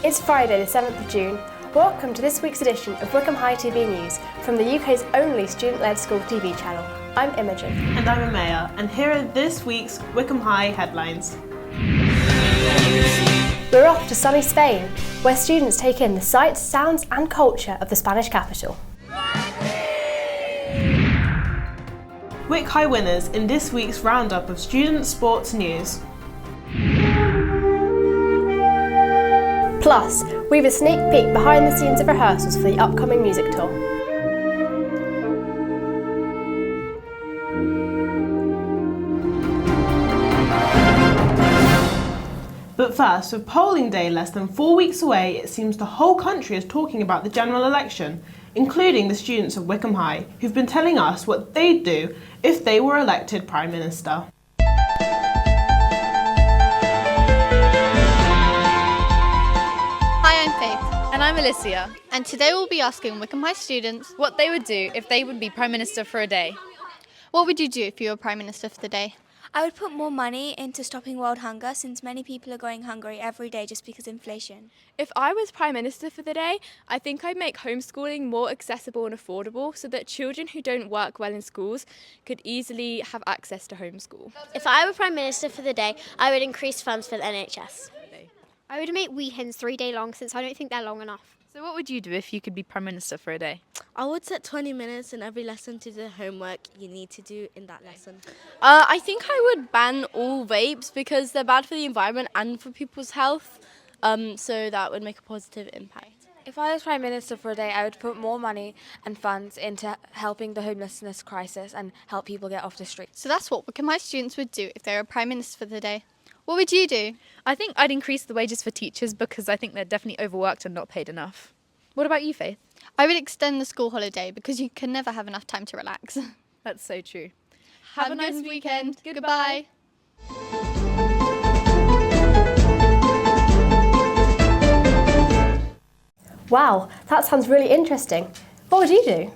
It's Friday the 7th of June. Welcome to this week's edition of Wycombe High TV News from the UK's only student-led school TV channel. I'm Imogen. And I'm Amaya, and here are this week's Wycombe High headlines. We're off to sunny Spain, where students take in the sights, sounds and culture of the Spanish capital. Wyc High winners in this week's roundup of student sports news. Plus, we've a sneak peek behind the scenes of rehearsals for the upcoming music tour. But first, with polling day less than 4 weeks away, it seems the whole country is talking about the general election, including the students of Wycombe High, who've been telling us what they'd do if they were elected Prime Minister. Hi, I'm Faith. And I'm Alicia. And today we'll be asking Wycombe High students what they would do if they would be Prime Minister for a day. What would you do if you were Prime Minister for the day? I would put more money into stopping world hunger, since many people are going hungry every day just because of inflation. If I was Prime Minister for the day, I think I'd make homeschooling more accessible and affordable so that children who don't work well in schools could easily have access to homeschool. If I were Prime Minister for the day, I would increase funds for the NHS. I would make weekends 3 day long, since I don't think they're long enough. So what would you do if you could be Prime Minister for a day? I would set 20 minutes in every lesson to do homework you need to do in that lesson. I think I would ban all vapes because they're bad for the environment and for people's health, so that would make a positive impact. If I was Prime Minister for a day, I would put more money and funds into helping the homelessness crisis and help people get off the streets. So that's what Wycombe High students would do if they were Prime Minister for the day. What would you do? I think I'd increase the wages for teachers because I think they're definitely overworked and not paid enough. What about you, Faith? I would extend the school holiday because you can never have enough time to relax. That's so true. Have a nice weekend. Goodbye. Wow, that sounds really interesting. What would you do?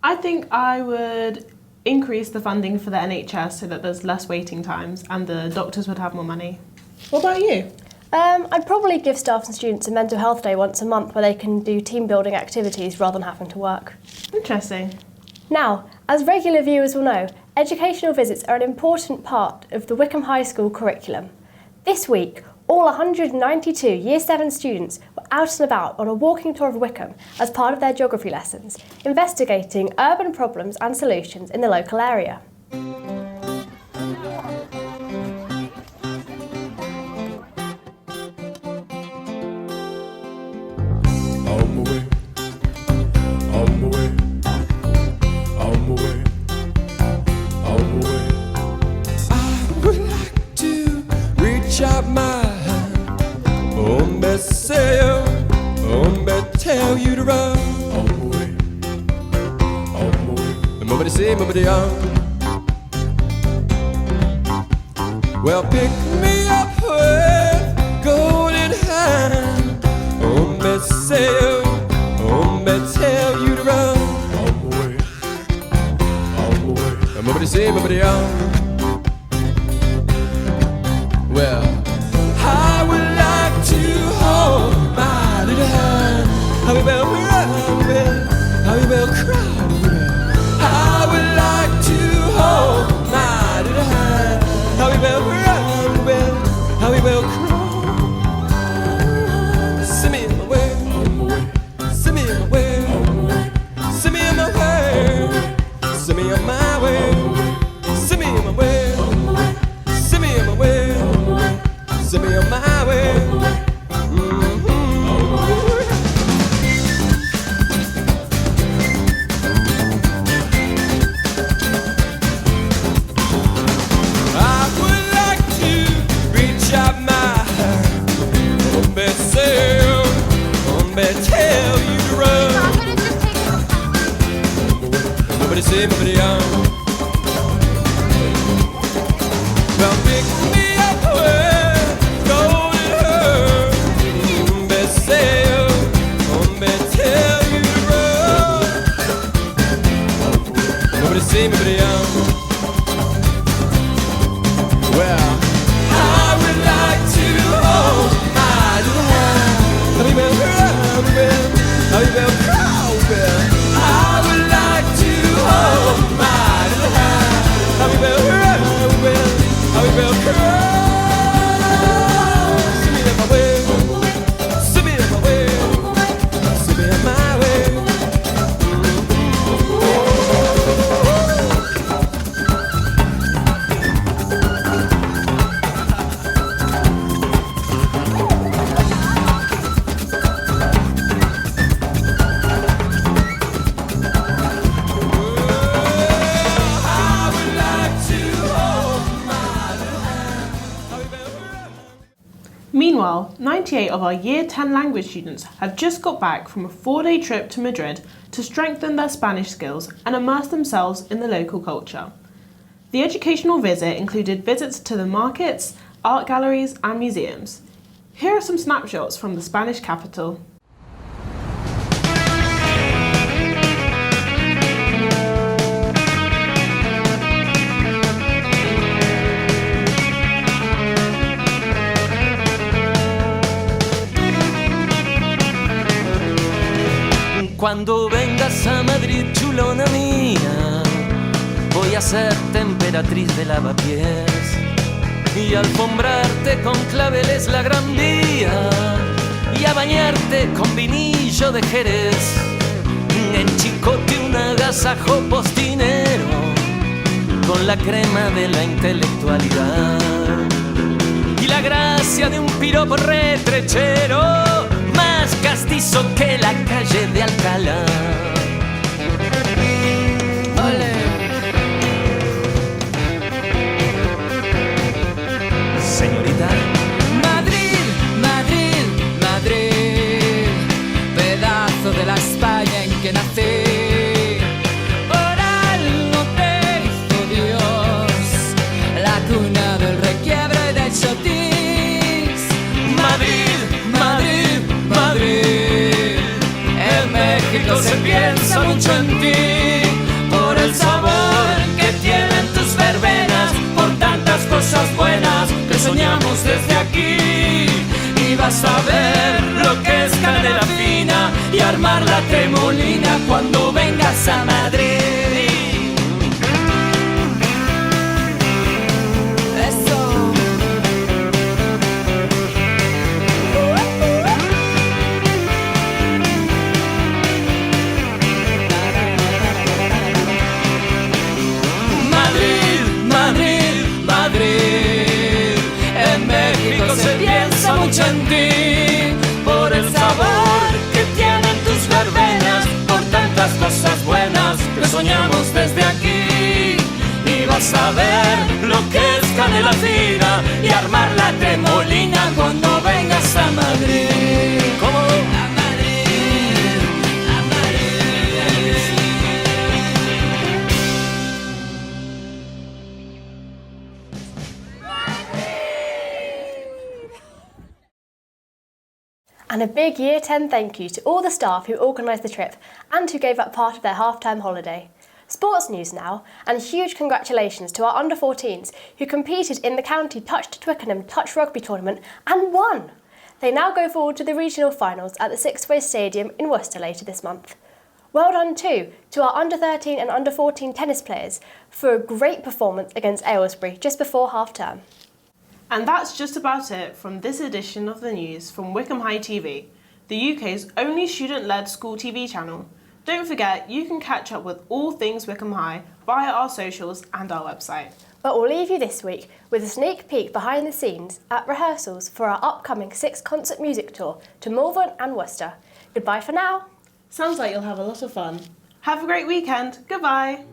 I think I would increase the funding for the NHS so that there's less waiting times and the doctors would have more money. What about you? I'd probably give staff and students a mental health day once a month where they can do team building activities rather than having to work. Interesting. Now, as regular viewers will know, educational visits are an important part of the Wycombe High School curriculum. This week, all 192 Year 7 students were out and about on a walking tour of Wycombe as part of their geography lessons, investigating urban problems and solutions in the local area. Tell you to run on the way, nobody say, nobody on. Well, pick me up with golden hand. Oh, me say, tell you to run on the way, nobody say, nobody on. Well, I would like to hold my little hand. How we will run, how we will cry. I would like to hold my little hand. How we will run, how we will cry. Send me in my way, send me in my way, send me in my way, send me on my way, send me in my way, send me in my way, send me on my way. Tell you to run. Nobody say, nobody on. Well, pick me up with golden hair. Tell you to run. Nobody say, nobody on. Well, I would like to hold my little hand. 98 of our Year 10 language students have just got back from a 4-day trip to Madrid to strengthen their Spanish skills and immerse themselves in the local culture. The educational visit included visits to the markets, art galleries and museums. Here are some snapshots from the Spanish capital. Cuando vengas a Madrid, chulona mía, voy a ser temperatriz de lavapiés y alfombrarte con claveles la Gran Vía y a bañarte con vinillo de Jerez, en Chicote un agasajo postinero con la crema de la intelectualidad y la gracia de un piropo retrechero más castizo que la calle de Alcalá. ¡Ole! Señorita. Madrid, Madrid, Madrid, pedazo de la España en que nací. Por algo te hizo Dios, la cuna del requiebro y del chotis. Madrid, Madrid, Madrid, en México se piensa mucho en ti, por el sabor que tienen tus verbenas, por tantas cosas buenas que soñamos desde aquí. Y vas a ver lo que es canela fina y armar la tremolina cuando vengas a Madrid. Se piensa mucho en ti, por el sabor que tienen tus verbenas, por tantas cosas buenas que soñamos desde aquí. Y vas a ver lo que es canela fina y armar la tremolina cuando vengas a Madrid. ¿Cómo? A Madrid, a Madrid. And a big Year 10 thank you to all the staff who organised the trip and who gave up part of their half-term holiday. Sports news now, and huge congratulations to our under-14s who competed in the county Touch to Twickenham Touch Rugby tournament and won. They now go forward to the regional finals at the Six Ways Stadium in Worcester later this month. Well done too to our under-13 and under-14 tennis players for a great performance against Aylesbury just before half-term. And that's just about it from this edition of the news from Wycombe High TV, the UK's only student-led school TV channel. Don't forget, you can catch up with all things Wycombe High via our socials and our website. But we'll leave you this week with a sneak peek behind the scenes at rehearsals for our upcoming 6-concert music tour to Malvern and Worcester. Goodbye for now. Sounds like you'll have a lot of fun. Have a great weekend. Goodbye.